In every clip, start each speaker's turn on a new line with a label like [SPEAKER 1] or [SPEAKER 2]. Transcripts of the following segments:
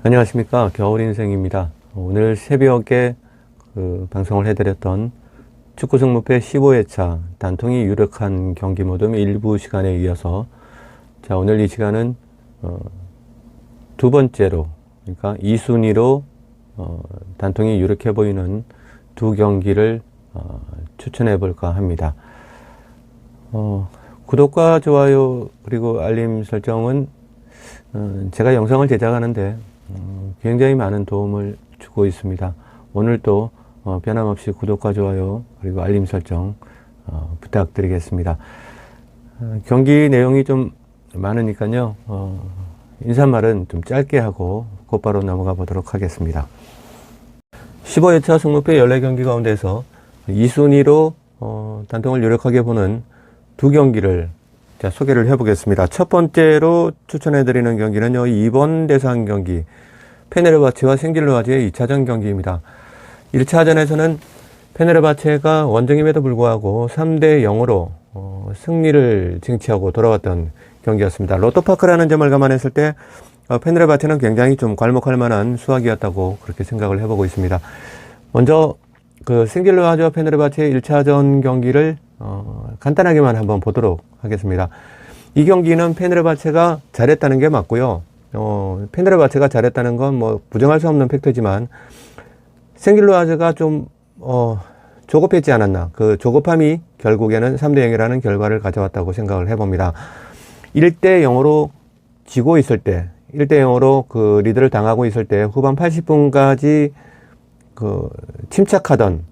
[SPEAKER 1] 안녕하십니까. 겨울인생입니다. 오늘 새벽에 방송을 해드렸던 축구 승무패 15회차 단통이 유력한 경기 모듬 일부 시간에 이어서 오늘 이 시간은 두 번째로, 그러니까 2순위로 단통이 유력해 보이는 두 경기를 추천해 볼까 합니다. 구독과 좋아요 그리고 알림 설정은 제가 영상을 제작하는데 굉장히 많은 도움을 주고 있습니다. 오늘도 변함없이 구독과 좋아요 그리고 알림 설정 부탁드리겠습니다. 경기 내용이 좀 많으니까요. 인사말은 좀 짧게 하고 곧바로 넘어가 보도록 하겠습니다. 15회차 승무패 14경기 가운데서 2순위로 단통을 유력하게 보는 두 경기를 소개를 해보겠습니다. 첫 번째로 추천해드리는 경기는요, 2번 대상 경기 페네르바체와 생길로아즈의 2차전 경기입니다. 1차전에서는 페네르바체가 원정임에도 불구하고 3대 0으로 승리를 쟁취하고 돌아왔던 경기였습니다. 로토파크라는 점을 감안했을 때 페네르바체는 굉장히 좀 괄목할 만한 수확이었다고 그렇게 생각을 해보고 있습니다. 먼저 생길로아즈와 페네르바체의 1차전 경기를 간단하게만 한번 보도록 하겠습니다. 이 경기는 페네르바체가 잘했다는 게 맞고요. 페네르바체가 잘했다는 건 뭐 부정할 수 없는 팩트지만 생길로아즈가 좀 조급했지 않았나. 그 조급함이 결국에는 3대 0이라는 결과를 가져왔다고 생각을 해봅니다. 1대 0으로 지고 있을 때, 1대 0으로 그 리드를 당하고 있을 때 후반 80분까지 침착하던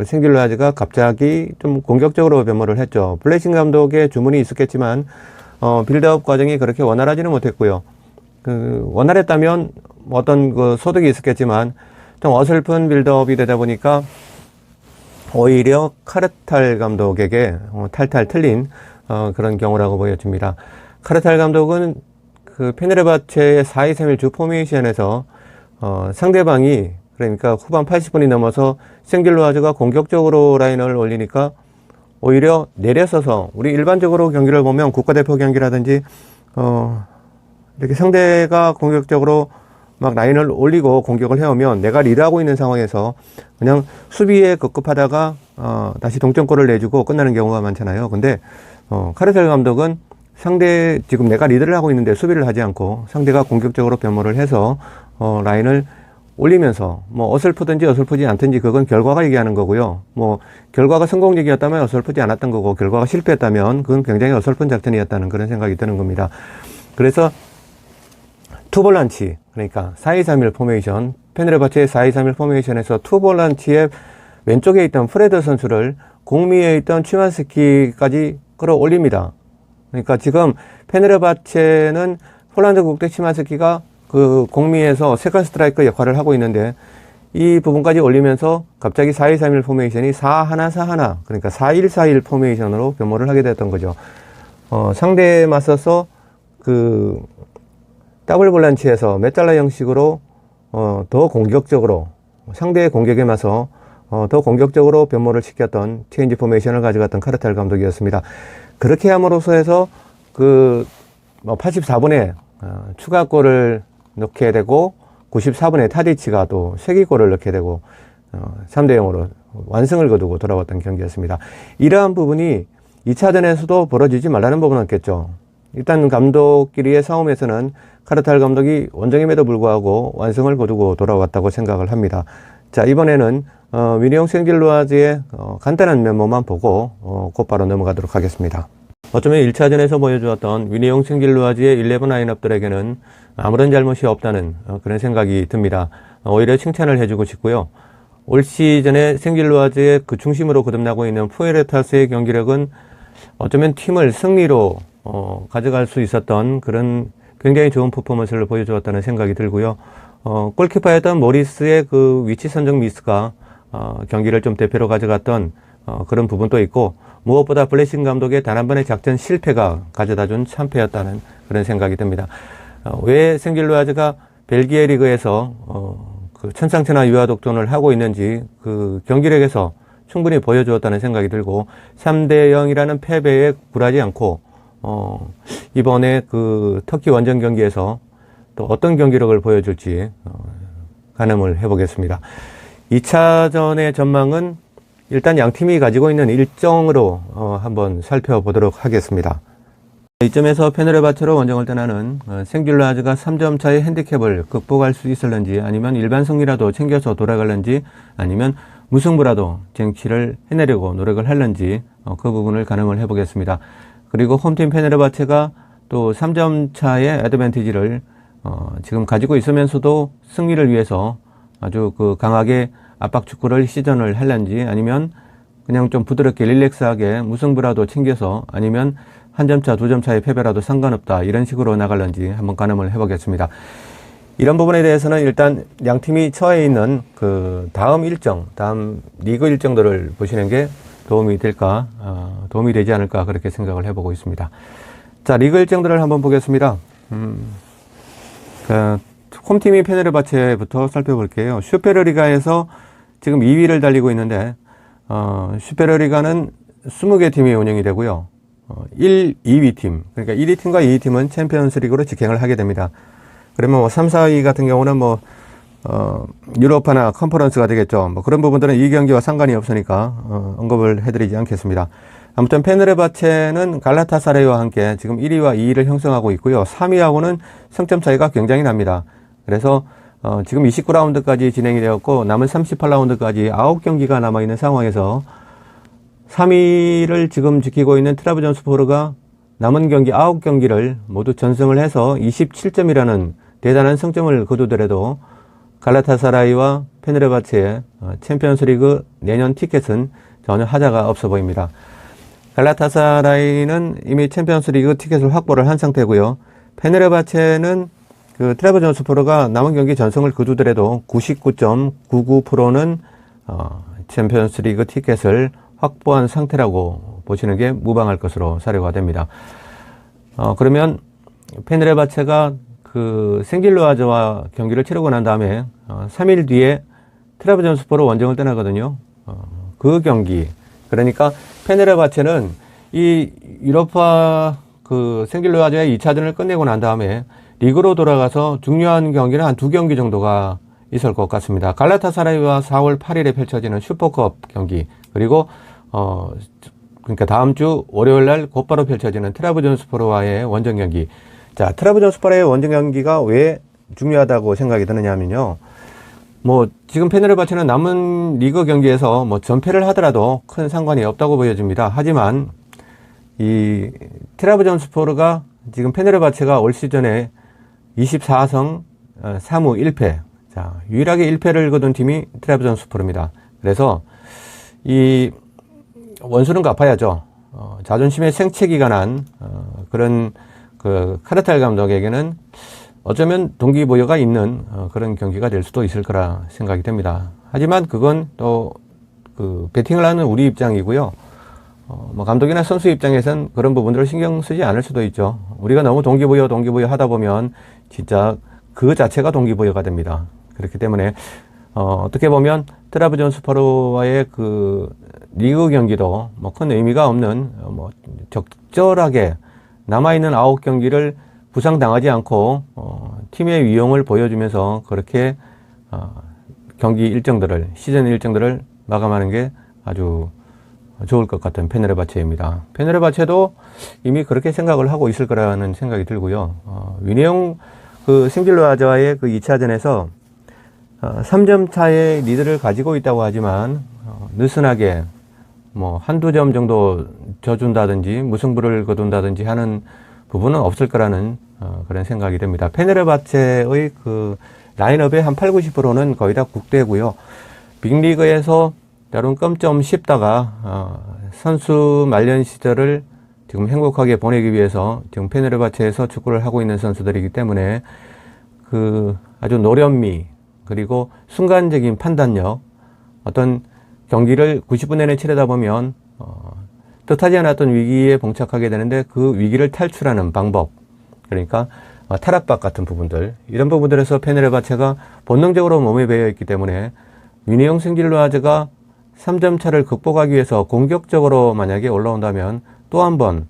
[SPEAKER 1] 생길로아즈가 갑자기 좀 공격적으로 변모를 했죠. 블레싱 감독의 주문이 있었겠지만 빌드업 과정이 그렇게 원활하지는 못했고요. 원활했다면 어떤 소득이 있었겠지만 좀 어설픈 빌드업이 되다 보니까 오히려 카르탈 감독에게 탈탈 틀린 그런 경우라고 보여집니다. 카르탈 감독은 페네르바체의 4-2-3-1 주 포메이션에서 상대방이, 그러니까 후반 80분이 넘어서 생길로아즈가 공격적으로 라인을 올리니까 오히려 내려서서, 우리 일반적으로 경기를 보면 국가대표 경기라든지 이렇게 상대가 공격적으로 막 라인을 올리고 공격을 해오면 내가 리드하고 있는 상황에서 그냥 수비에 급급하다가 다시 동점골을 내주고 끝나는 경우가 많잖아요. 근데 카르텔 감독은 지금 내가 리드를 하고 있는데 수비를 하지 않고 상대가 공격적으로 변모를 해서 라인을 올리면서 뭐 어설프든지 어설프지 않든지 그건 결과가 얘기하는 거고요. 뭐 결과가 성공적이었다면 어설프지 않았던 거고, 결과가 실패했다면 그건 굉장히 어설픈 작전이었다는 그런 생각이 드는 겁니다. 그래서 투볼란치, 그러니까 4-2-3-1 포메이션, 페네르바체의 4-2-3-1 포메이션에서 투볼란치의 왼쪽에 있던 프레드 선수를 공미에 있던 치만스키까지 끌어올립니다. 그러니까 지금 페네르바체는 폴란드 국대 치만스키가 공미에서 세컨 스트라이크 역할을 하고 있는데 이 부분까지 올리면서 갑자기 4-2-3-1 포메이션이 4-1-4-1, 그러니까 4-1-4-1 포메이션으로 변모를 하게 됐던 거죠. 상대에 맞서서 더블 볼란치에서 메달라 형식으로 더 공격적으로, 상대의 공격에 맞서 더 공격적으로 변모를 시켰던 체인지 포메이션을 가져갔던 카르탈 감독이었습니다. 그렇게 함으로써 해서 84분에 추가골을 넣게 되고 94분에 타디치가 또 쇄기골을 넣게 되고 3대 0으로 완승을 거두고 돌아왔던 경기였습니다. 이러한 부분이 2차전에서도 벌어지지 말라는 부분은 없겠죠. 일단 감독끼리의 싸움에서는 카르탈 감독이 원정임에도 불구하고 완승을 거두고 돌아왔다고 생각을 합니다. 자, 이번에는 위니옹 생길로아즈의 간단한 면모만 보고 곧바로 넘어가도록 하겠습니다. 어쩌면 1차전에서 보여주었던 위니옹 생길로아즈의 11 라인업들에게는 아무런 잘못이 없다는 그런 생각이 듭니다. 오히려 칭찬을 해주고 싶고요. 올 시즌에 생길로아즈의 중심으로 거듭나고 있는 푸에르타스의 경기력은 어쩌면 팀을 승리로 가져갈 수 있었던 그런 굉장히 좋은 퍼포먼스를 보여주었다는 생각이 들고요. 골키퍼였던 모리스의 위치 선정 미스가 경기를 좀 대표로 가져갔던 그런 부분도 있고, 무엇보다 블레싱 감독의 단 한 번의 작전 실패가 가져다준 참패였다는 그런 생각이 듭니다. 왜 생길로아즈가 벨기에 리그에서 천상천하 유아독존을 하고 있는지 경기력에서 충분히 보여주었다는 생각이 들고, 3대 0이라는 패배에 굴하지 않고 이번에 터키 원정 경기에서 또 어떤 경기력을 보여줄지 가늠을 해보겠습니다. 2차전의 전망은 일단 양 팀이 가지고 있는 일정으로 한번 살펴보도록 하겠습니다. 이점에서 페네르바체로 원정을 떠나는 생길라즈가 3점 차의 핸디캡을 극복할 수 있을런지, 아니면 일반 승리라도 챙겨서 돌아갈런지, 아니면 무승부라도 쟁취를 해내려고 노력을 할런지 그 부분을 가늠을 해보겠습니다. 그리고 홈팀 페네르바체가 또 3점 차의 애드밴티지를 지금 가지고 있으면서도 승리를 위해서 아주 강하게 압박 축구를 시전을 할런지, 아니면 그냥 좀 부드럽게 릴렉스하게 무승부라도 챙겨서, 아니면 한 점 차, 두 점 차의 패배라도 상관없다, 이런 식으로 나갈런지 한번 가늠을 해보겠습니다. 이런 부분에 대해서는 일단 양 팀이 처해 있는 다음 리그 일정들을 보시는 게 도움이 되지 않을까, 그렇게 생각을 해보고 있습니다. 자, 리그 일정들을 한번 보겠습니다. 홈팀이 페네르바체부터 살펴볼게요. 슈페르리가에서 지금 2위를 달리고 있는데, 슈페르리가는 20개 팀이 운영이 되고요. 2위 팀, 그러니까 1위 팀과 2위 팀은 챔피언스 리그로 직행을 하게 됩니다. 그러면 3, 4위 같은 경우는 유로파나 컨퍼런스가 되겠죠. 그런 부분들은 이 경기와 상관이 없으니까, 언급을 해드리지 않겠습니다. 아무튼 페네르바체는 갈라타사라이와 함께 지금 1위와 2위를 형성하고 있고요. 3위하고는 승점 차이가 굉장히 납니다. 그래서 지금 29라운드까지 진행이 되었고, 남은 38라운드까지 9경기가 남아있는 상황에서 3위를 지금 지키고 있는 트라브존스포르가 남은 경기 9경기를 모두 전승을 해서 27점이라는 대단한 성점을 거두더라도 갈라타사라이와 페네르바체의 챔피언스리그 내년 티켓은 전혀 하자가 없어 보입니다. 갈라타사라이는 이미 챔피언스리그 티켓을 확보를 한 상태고요. 페네르바체는 트라브존스포르가 남은 경기 전승을 거두더라도 99.99%는 챔피언스리그 티켓을 확보한 상태라고 보시는 게 무방할 것으로 사료가 됩니다. 그러면 페네르바체가 생길로아즈와 경기를 치르고 난 다음에 3일 뒤에 트라브존스포르 원정을 떠나거든요. 그 경기, 그러니까 페네르바체는 이 유로파 생길로아즈의 2차전을 끝내고 난 다음에 리그로 돌아가서 중요한 경기는 한 2경기 정도가 있을 것 같습니다. 갈라타사라이와 4월 8일에 펼쳐지는 슈퍼컵 경기, 그리고 그러니까 다음 주 월요일 날 곧바로 펼쳐지는 트라브존스포르와의 원정 경기. 자, 트라브존스포르의 원정 경기가 왜 중요하다고 생각이 드느냐면요. 지금 페네르바체는 남은 리그 경기에서 전패를 하더라도 큰 상관이 없다고 보여집니다. 하지만 이 트라브존스포르가 지금 페네르바체가 올 시즌에 24승 3무 1패. 자, 유일하게 1패를 거둔 팀이 트라브존스포르입니다. 그래서 이 원수는 갚아야죠. 자존심의 생채기가 난 그런 카르탈 감독에게는 어쩌면 동기부여가 있는 그런 경기가 될 수도 있을 거라 생각이 됩니다. 하지만 그건 또 배팅을 하는 우리 입장이고요. 감독이나 선수 입장에선 그런 부분들을 신경 쓰지 않을 수도 있죠. 우리가 너무 동기부여 하다 보면 진짜 그 자체가 동기부여가 됩니다. 그렇기 때문에 어떻게 보면 트라브존스포르와의 리그 경기도 큰 의미가 없는 적절하게 남아있는 9경기를 부상당하지 않고 팀의 위용을 보여주면서 그렇게 경기 일정들을, 시즌 일정들을 마감하는 게 아주 좋을 것 같은 페네르바체입니다. 페네르바체도 이미 그렇게 생각을 하고 있을 거라는 생각이 들고요. 위네용 생길로아즈와의 2차전에서 3점 차의 리드를 가지고 있다고 하지만 느슨하게 한두 점 정도 져준다든지 무승부를 거둔다든지 하는 부분은 없을 거라는 그런 생각이 됩니다. 페네르바체의 라인업의 한 8, 90%는 거의 다 국대고요. 빅리그에서 좀 쉽다가 선수 말년 시절을 지금 행복하게 보내기 위해서 지금 페네르바체에서 축구를 하고 있는 선수들이기 때문에 아주 노련미, 그리고 순간적인 판단력, 어떤 경기를 90분 내내 치르다 보면 뜻하지 않았던 위기에 봉착하게 되는데 그 위기를 탈출하는 방법, 그러니까 타락박 같은 부분들, 이런 부분들에서 페네르바체가 본능적으로 몸에 배어 있기 때문에 위네용 생길로아즈가 3점 차를 극복하기 위해서 공격적으로 만약에 올라온다면 또 한 번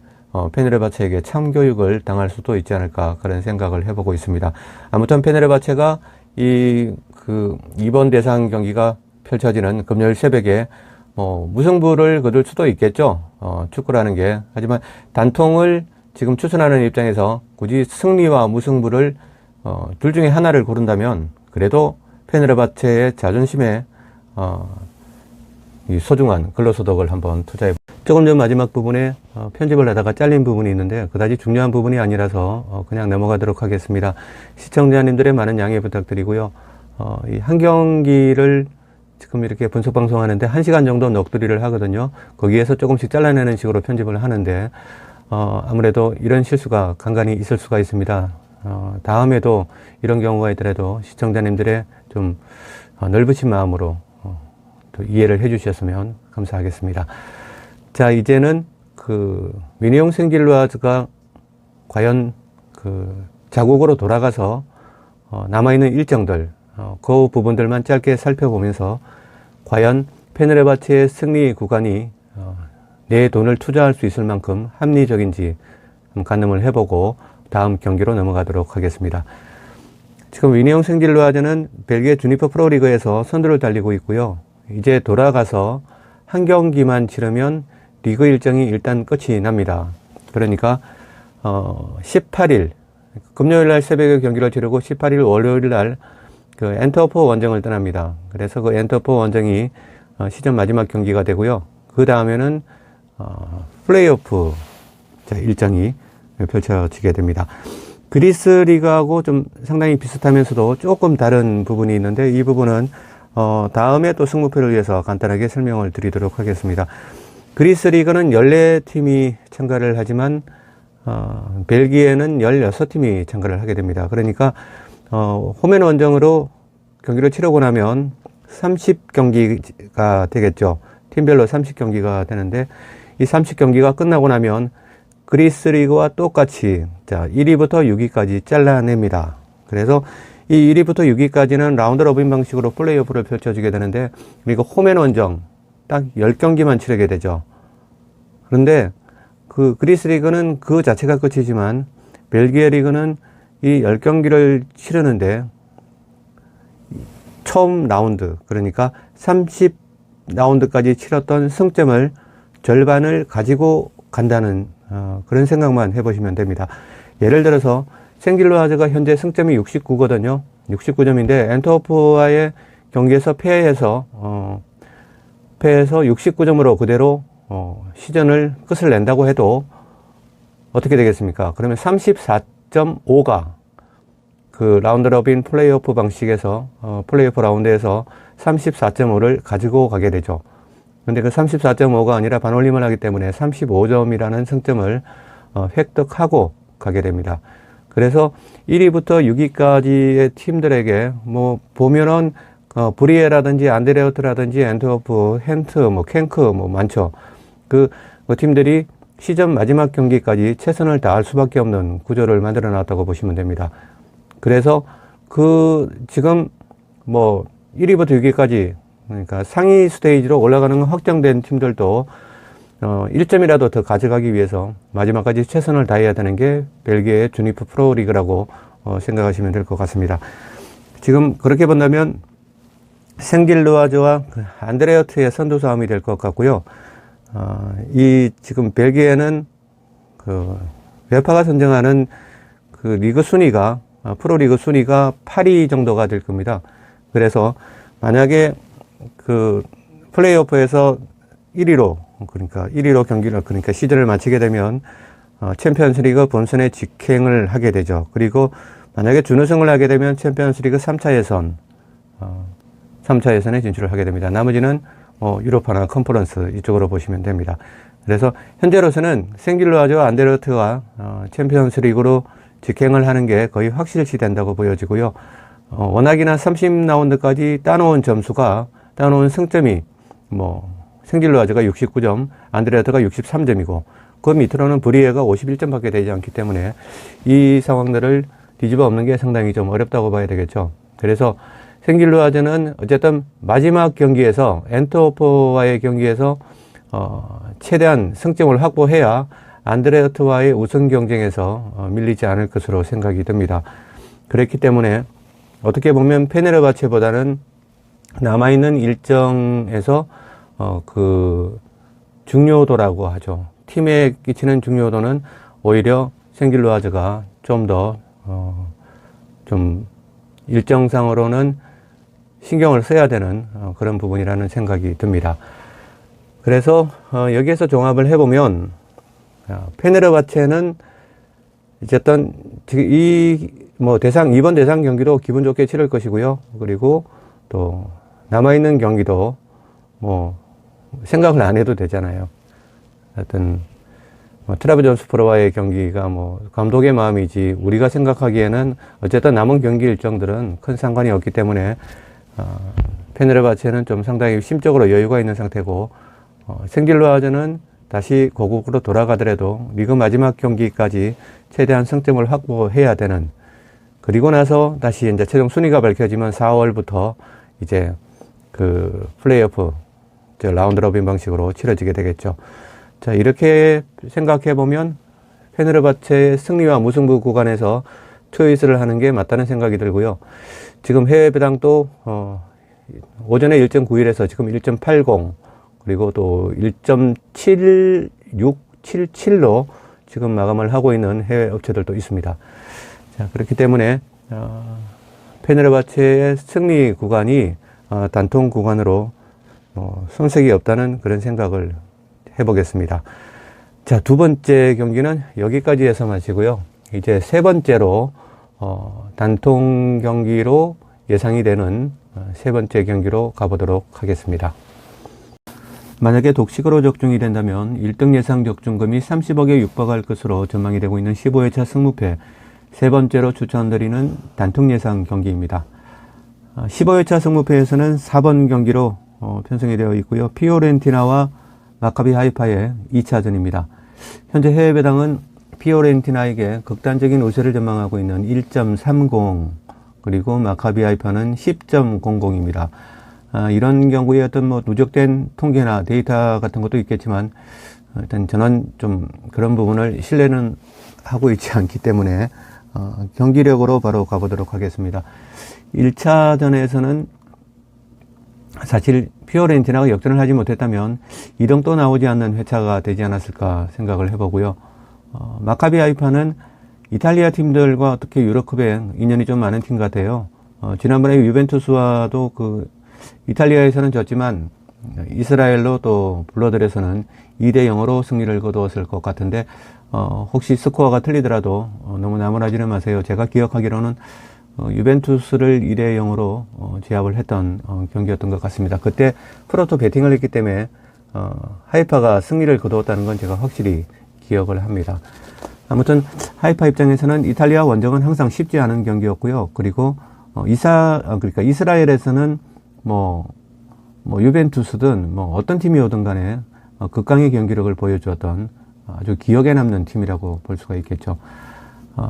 [SPEAKER 1] 페네르바체에게 참교육을 당할 수도 있지 않을까 그런 생각을 해보고 있습니다. 아무튼 페네르바체가 이번 대상 경기가 펼쳐지는 금요일 새벽에 무승부를 거둘 수도 있겠죠. 축구라는 게. 하지만 단통을 지금 추천하는 입장에서 굳이 승리와 무승부를 둘 중에 하나를 고른다면 그래도 페네르바체의 자존심에 이 소중한 근로소득을 한번 투자해. 조금 전 마지막 부분에 편집을 하다가 잘린 부분이 있는데 그다지 중요한 부분이 아니라서 그냥 넘어가도록 하겠습니다. 시청자님들의 많은 양해 부탁드리고요. 이 한 경기를 지금 이렇게 분석 방송하는데 1시간 정도 넋두리를 하거든요. 거기에서 조금씩 잘라내는 식으로 편집을 하는데 아무래도 이런 실수가 간간히 있을 수가 있습니다. 다음에도 이런 경우가 있더라도 시청자님들의 좀 넓으신 마음으로 또 이해를 해 주셨으면 감사하겠습니다. 자, 이제는 미니용 생길루아즈가 과연 자국으로 돌아가서 남아있는 일정들, 그 부분들만 짧게 살펴보면서 과연 페네르바체의 승리 구간이 내 돈을 투자할 수 있을 만큼 합리적인지 가늠을 해보고 다음 경기로 넘어가도록 하겠습니다. 지금 미니용 생길루아즈는 벨기에 주니퍼 프로리그에서 선두를 달리고 있고요. 이제 돌아가서 한 경기만 치르면 리그 일정이 일단 끝이 납니다. 그러니까 18일 금요일 날 새벽에 경기를 치르고 18일 월요일 날 엔트워프 원정을 떠납니다. 그래서 엔트워프 원정이 시즌 마지막 경기가 되고요. 그 다음에는 플레이오프 일정이 펼쳐지게 됩니다. 그리스 리그하고 좀 상당히 비슷하면서도 조금 다른 부분이 있는데 이 부분은 다음에 또 승부표를 위해서 간단하게 설명을 드리도록 하겠습니다. 그리스 리그는 14팀이 참가를 하지만 벨기에는 16팀이 참가를 하게 됩니다. 그러니까 홈앤 원정으로 경기를 치르고 나면 30경기가 되겠죠. 팀별로 30경기가 되는데 이 30경기가 끝나고 나면 그리스 리그와 똑같이 1위부터 6위까지 잘라냅니다. 그래서 이 1위부터 6위까지는 라운드 로빈 방식으로 플레이오프를 펼쳐지게 되는데 그리고 홈앤 원정 딱 10경기만 치르게 되죠. 그런데 그리스 리그는 그 자체가 끝이지만 벨기에 리그는 이 10경기를 치르는데 처음 라운드, 그러니까 30라운드까지 치렀던 승점을 절반을 가지고 간다는 그런 생각만 해보시면 됩니다. 예를 들어서 생길루아즈가 현재 승점이 69거든요. 69점인데 엔트워프와의 경기에서 패해서 69점으로 그대로 시즌을 끝을 낸다고 해도 어떻게 되겠습니까? 그러면 34.5가 라운드 로빈 플레이오프 방식에서 플레이오프 라운드에서 34.5를 가지고 가게 되죠. 근데 그 34.5가 아니라 반올림을 하기 때문에 35점이라는 승점을 획득하고 가게 됩니다. 그래서 1위부터 6위까지의 팀들에게 보면은 브리에라든지 안데레우트라든지 엔트워프, 헨트, 켄크 많죠. 그 팀들이 시즌 마지막 경기까지 최선을 다할 수밖에 없는 구조를 만들어 놨다고 보시면 됩니다. 그래서 지금 1위부터 6위까지 그러니까 상위 스테이지로 올라가는 확정된 팀들도 1점이라도 더 가져가기 위해서 마지막까지 최선을 다해야 되는 게 벨기에의 주니퍼 프로리그라고 생각하시면 될 것 같습니다. 지금 그렇게 본다면 생길루아즈와 안데레어트의 선두 싸움이 될 것 같고요. 지금 벨기에는 웨파가 선정하는 리그 순위가 프로리그 순위가 8위 정도가 될 겁니다. 그래서 만약에 플레이오프에서 1위로 경기를 시즌을 마치게 되면 챔피언스리그 본선에 직행을 하게 되죠. 그리고 만약에 준우승을 하게 되면 챔피언스리그 3차 예선에 진출을 하게 됩니다. 나머지는 유로파나 컨퍼런스 이쪽으로 보시면 됩니다. 그래서 현재로서는 생길루아즈와 안데르트가 챔피언스리그로 직행을 하는 게 거의 확실시 된다고 보여지고요. 워낙이나 30라운드까지 따놓은 승점이 생길루아즈가 69점, 안데르트가 63점이고 그 밑으로는 브리에가 51점밖에 되지 않기 때문에 이 상황들을 뒤집어 엎는 게 상당히 좀 어렵다고 봐야 되겠죠. 그래서 생길루아즈는 어쨌든 마지막 경기에서 엔트워프와의 경기에서 최대한 승점을 확보해야 안드레어트와의 우승 경쟁에서 밀리지 않을 것으로 생각이 듭니다. 그렇기 때문에 어떻게 보면 페네르바체보다는 남아있는 일정에서 그 중요도라고 하죠. 팀에 끼치는 중요도는 오히려 생길로아즈가 좀 더 좀 일정상으로는 신경을 써야 되는 그런 부분이라는 생각이 듭니다. 그래서 여기에서 종합을 해보면 페네르바체는 어쨌든 이번 대상 경기도 기분 좋게 치를 것이고요. 그리고 또 남아있는 경기도 생각을 안 해도 되잖아요. 하여튼 트라브존스포르와의 경기가 감독의 마음이지 우리가 생각하기에는 어쨌든 남은 경기 일정들은 큰 상관이 없기 때문에 페네르바체는 좀 상당히 심적으로 여유가 있는 상태고 생길로아즈는 다시 고국으로 돌아가더라도 리그 마지막 경기까지 최대한 승점을 확보해야 되는, 그리고 나서 다시 이제 최종 순위가 밝혀지면 4월부터 이제 그 플레이오프 라운드 로빈 방식으로 치러지게 되겠죠. 자, 이렇게 생각해 보면 페네르바체의 승리와 무승부 구간에서 초이스를 하는 게 맞다는 생각이 들고요. 지금 해외 배당도 오전에 1.91에서 지금 1.80 그리고 또 1.7677로 지금 마감을 하고 있는 해외 업체들도 있습니다. 자, 그렇기 때문에 페네르바체의 승리 구간이 단통 구간으로 손색이 없다는 그런 생각을 해보겠습니다. 자, 두 번째 경기는 여기까지 해서 마치고요. 이제 세 번째로 단통 경기로 예상이 되는 세 번째 경기로 가보도록 하겠습니다. 만약에 독식으로 적중이 된다면 1등 예상 적중금이 30억에 육박할 것으로 전망이 되고 있는 15회차 승무패 세 번째로 추천드리는 단통 예상 경기입니다. 15회차 승무패에서는 4번 경기로 편성이 되어 있고요. 피오렌티나와 마카비 하이파의 2차전입니다. 현재 해외 배당은 피오렌티나에게 극단적인 우세를 전망하고 있는 1.30 그리고 마카비 하이파는 10.00입니다. 이런 경우에 어떤 누적된 통계나 데이터 같은 것도 있겠지만 일단 저는 좀 그런 부분을 신뢰는 하고 있지 않기 때문에 경기력으로 바로 가보도록 하겠습니다. 1차전에서는 사실 피오렌티나가 역전을 하지 못했다면 2등도 나오지 않는 회차가 되지 않았을까 생각을 해보고요. 마카비 하이파는 이탈리아 팀들과 어떻게 유럽컵에 인연이 좀 많은 팀 같아요. 지난번에 유벤투스와도 이탈리아에서는 졌지만 이스라엘로 또 불러들여서는 2대0으로 승리를 거두었을 것 같은데 혹시 스코어가 틀리더라도 너무 나무라지는 마세요. 제가 기억하기로는 유벤투스를 2대0으로 제압을 했던 경기였던 것 같습니다. 그때 프로토 배팅을 했기 때문에 하이파가 승리를 거두었다는 건 제가 확실히 기억을 합니다. 아무튼 하이파 입장에서는 이탈리아 원정은 항상 쉽지 않은 경기였고요. 그리고 그러니까 이스라엘에서는 유벤투스든 어떤 팀이 오든 간에 극강의 경기력을 보여주었던 아주 기억에 남는 팀이라고 볼 수가 있겠죠.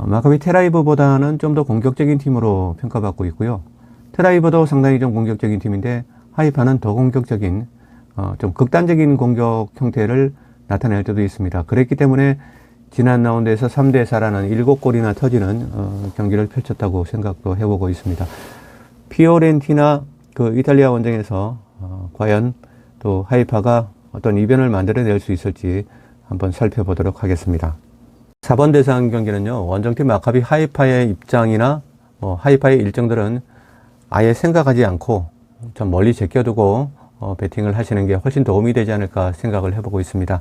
[SPEAKER 1] 마카비 텔아비브보다는 좀 더 공격적인 팀으로 평가받고 있고요. 텔아비브도 상당히 좀 공격적인 팀인데 하이파는 더 공격적인 좀 극단적인 공격 형태를 나타낼 때도 있습니다. 그랬기 때문에 지난 라운드에서 3대4라는 7골이나 터지는 경기를 펼쳤다고 생각도 해보고 있습니다. 피오렌티나 이탈리아 원정에서 과연 또 하이파가 어떤 이변을 만들어낼 수 있을지 한번 살펴보도록 하겠습니다. 4번 대상 경기는요, 원정팀 마카비 하이파의 입장이나 하이파의 일정들은 아예 생각하지 않고 좀 멀리 제껴두고 배팅을 하시는 게 훨씬 도움이 되지 않을까 생각을 해보고 있습니다.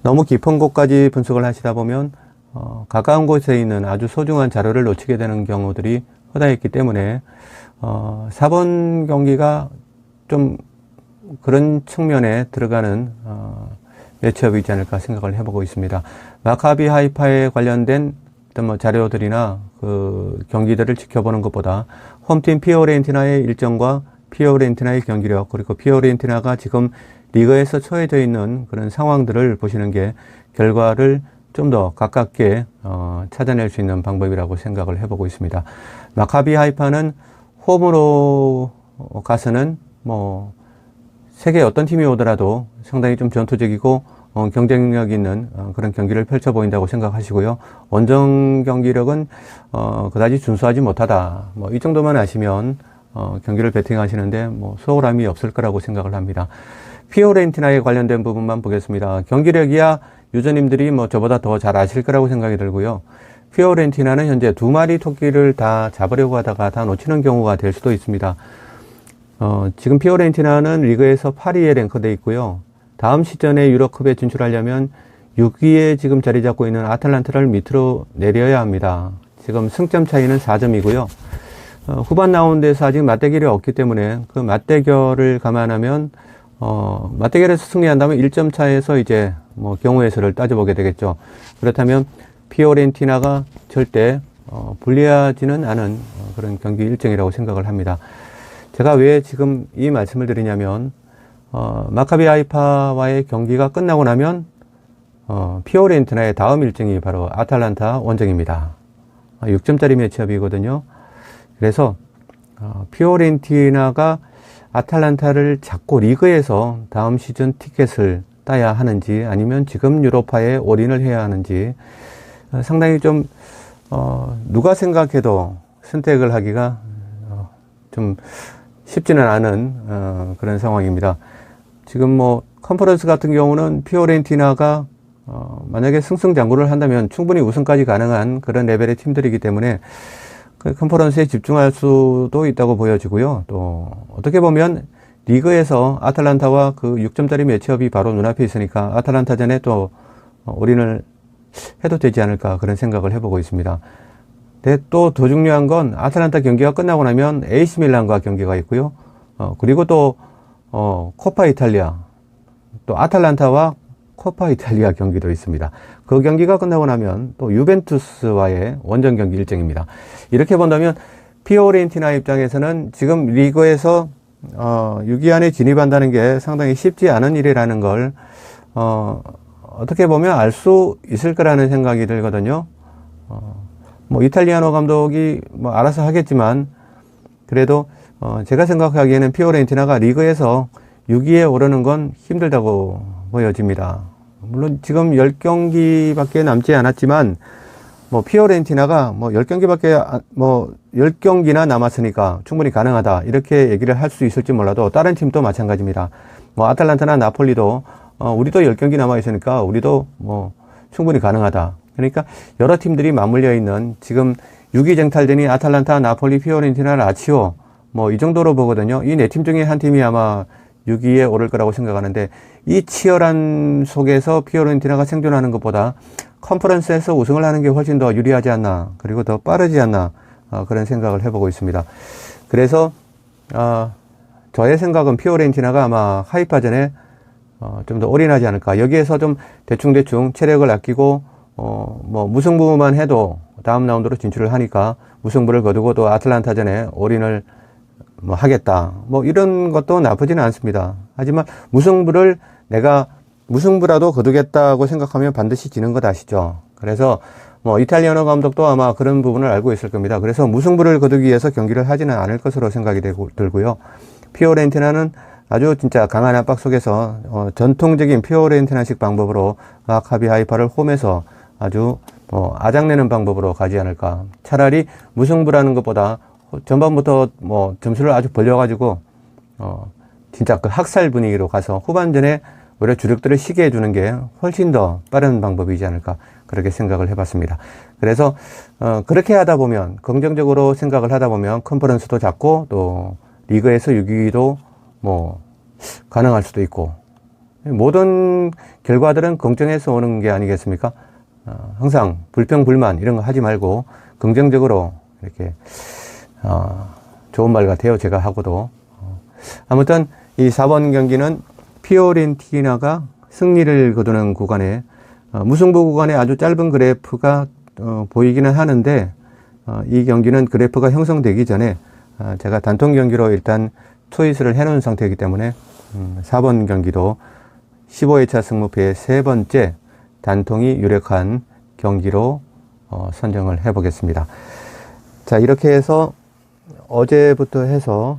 [SPEAKER 1] 너무 깊은 곳까지 분석을 하시다 보면 가까운 곳에 있는 아주 소중한 자료를 놓치게 되는 경우들이 허다했기 때문에 4번 경기가 좀 그런 측면에 들어가는 매치업이지 않을까 생각을 해보고 있습니다. 마카비 하이파에 관련된 어떤 자료들이나 경기들을 지켜보는 것보다 홈팀 피오렌티나의 일정과 피오렌티나의 경기력, 그리고 피오렌티나가 지금 리그에서 처해져 있는 그런 상황들을 보시는 게 결과를 좀 더 가깝게 찾아낼 수 있는 방법이라고 생각을 해보고 있습니다. 마카비 하이파는 홈으로 가서는 세계 어떤 팀이 오더라도 상당히 좀 전투적이고 경쟁력 있는 그런 경기를 펼쳐 보인다고 생각하시고요. 원정 경기력은 그다지 준수하지 못하다. 뭐 이 정도만 아시면 경기를 베팅하시는데 뭐 소홀함이 없을 거라고 생각을 합니다. 피오렌티나에 관련된 부분만 보겠습니다. 경기력이야 유저님들이 뭐 저보다 더 잘 아실 거라고 생각이 들고요. 피오렌티나는 현재 2마리 토끼를 다 잡으려고 하다가 다 놓치는 경우가 될 수도 있습니다. 지금 피오렌티나는 리그에서 8위에 랭크되어 있고요. 다음 시즌에 유럽컵에 진출하려면 6위에 지금 자리 잡고 있는 아탈란타를 밑으로 내려야 합니다. 지금 승점 차이는 4점이고요. 후반 라운드에서 아직 맞대결이 없기 때문에 그 맞대결을 감안하면 맞대결에서 승리한다면 1점 차에서 이제 뭐 경우의 수를 따져보게 되겠죠. 그렇다면 피오렌티나가 절대 불리하지는 않은 그런 경기 일정이라고 생각을 합니다. 제가 왜 지금 이 말씀을 드리냐면 마카비 하이파와의 경기가 끝나고 나면 피오렌티나의 다음 일정이 바로 아탈란타 원정입니다. 6점짜리 매치업이거든요. 그래서 피오렌티나가 아탈란타를 잡고 리그에서 다음 시즌 티켓을 따야 하는지 아니면 지금 유로파에 올인을 해야 하는지 상당히 좀 누가 생각해도 선택을 하기가 좀 쉽지는 않은 그런 상황입니다. 지금 뭐 컨퍼런스 같은 경우는 피오렌티나가 만약에 승승장구를 한다면 충분히 우승까지 가능한 그런 레벨의 팀들이기 때문에 그 컨퍼런스에 집중할 수도 있다고 보여지고요. 또 어떻게 보면 리그에서 아탈란타와 그 6점짜리 매치업이 바로 눈앞에 있으니까 아탈란타전에 또 올인을 해도 되지 않을까 그런 생각을 해보고 있습니다. 근데 또 더 중요한 건 아탈란타 경기가 끝나고 나면 AC 밀란과 경기가 있고요. 그리고 또 코파 이탈리아, 또 아탈란타와 코파 이탈리아 경기도 있습니다. 그 경기가 끝나고 나면 또 유벤투스와의 원정 경기 일정입니다. 이렇게 본다면 피오렌티나 입장에서는 지금 리그에서 6위 안에 진입한다는 게 상당히 쉽지 않은 일이라는 걸 어떻게 보면 알 수 있을 거라는 생각이 들거든요. 뭐 이탈리아노 감독이 뭐 알아서 하겠지만 그래도 제가 생각하기에는 피오렌티나가 리그에서 6위에 오르는 건 힘들다고 보여집니다. 물론 지금 10경기밖에 남지 않았지만 뭐 피오렌티나가 뭐 10경기밖에 뭐 10경기나 남았으니까 충분히 가능하다 이렇게 얘기를 할 수 있을지 몰라도 다른 팀도 마찬가지입니다. 뭐 아탈란타나 나폴리도 우리도 10경기 남아 있으니까 우리도 뭐 충분히 가능하다. 그러니까 여러 팀들이 맞물려 있는 지금 6위 쟁탈전이 아탈란타, 나폴리, 피오렌티나, 라치오 뭐 이 정도로 보거든요. 이 네 팀 중에 한 팀이 아마 6위에 오를 거라고 생각하는데 이 치열한 속에서 피오렌티나가 생존하는 것보다 컨퍼런스에서 우승을 하는 게 훨씬 더 유리하지 않나 그리고 더 빠르지 않나 그런 생각을 해보고 있습니다. 그래서 저의 생각은 피오렌티나가 아마 하이파전에 좀 더 올인하지 않을까. 여기에서 좀 대충 체력을 아끼고 뭐 무승부만 해도 다음 라운드로 진출을 하니까 무승부를 거두고 또 아틀란타전에 올인을 뭐 하겠다. 뭐 이런 것도 나쁘지는 않습니다. 하지만 무승부를 내가 무승부라도 거두겠다고 생각하면 반드시 지는 것 아시죠? 그래서 뭐 이탈리아노 감독도 아마 그런 부분을 알고 있을 겁니다. 그래서 무승부를 거두기 위해서 경기를 하지는 않을 것으로 생각이 들고요. 피오렌티나는 아주 진짜 강한 압박 속에서 전통적인 피오렌티나식 방법으로 마카비 하이파를 홈에서 아주 아작내는 방법으로 가지 않을까. 차라리 무승부라는 것보다 전반부터 뭐 점수를 아주 벌려가지고 진짜 그 학살 분위기로 가서 후반전에 오히려 주력들을 쉬게 해주는 게 훨씬 더 빠른 방법이지 않을까 그렇게 생각을 해봤습니다. 그래서 그렇게 하다 보면 긍정적으로 생각을 하다 보면 컨퍼런스도 잡고 또 리그에서 6위도 뭐 가능할 수도 있고 모든 결과들은 긍정해서 오는 게 아니겠습니까? 항상 불평 불만 이런 거 하지 말고 긍정적으로 이렇게 좋은 말 같아요. 제가 하고도 아무튼 이 4번 경기는 피오렌티나가 승리를 거두는 구간에 무승부 구간에 아주 짧은 그래프가 보이기는 하는데 이 경기는 그래프가 형성되기 전에 제가 단통 경기로 일단 초이스를 해놓은 상태이기 때문에 4번 경기도 15회차 승무패의 세 번째 단통이 유력한 경기로 선정을 해 보겠습니다. 자, 이렇게 해서 어제부터 해서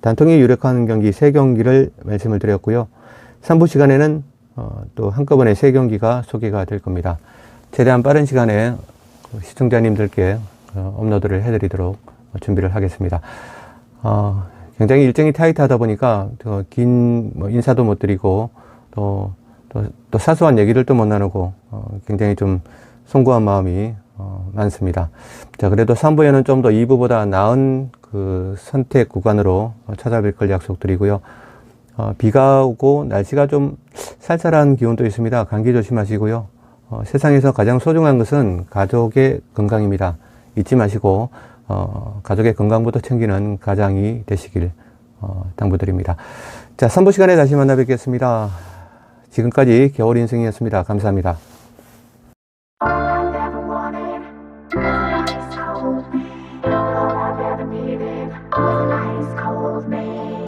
[SPEAKER 1] 단통이 유력한 경기 3경기를 말씀을 드렸고요. 3부 시간에는 또 한꺼번에 3경기가 소개가 될 겁니다. 최대한 빠른 시간에 시청자님들께 업로드를 해드리도록 준비를 하겠습니다. 굉장히 일정이 타이트하다 보니까 긴 인사도 못 드리고 또 사소한 얘기를 또 못 나누고 굉장히 좀 송구한 마음이 많습니다. 자, 그래도 3부에는 좀 더 2부보다 나은 그 선택 구간으로 찾아뵐 걸 약속드리고요. 비가 오고 날씨가 좀 쌀쌀한 기온도 있습니다. 감기 조심하시고요. 세상에서 가장 소중한 것은 가족의 건강입니다. 잊지 마시고 가족의 건강부터 챙기는 가장이 되시길 당부드립니다. 자, 3부 시간에 다시 만나 뵙겠습니다. 지금까지 겨울인생이었습니다. 감사합니다.
[SPEAKER 2] All I've ever wanted, nobody's told me. All I've ever needed, was an ice cold man.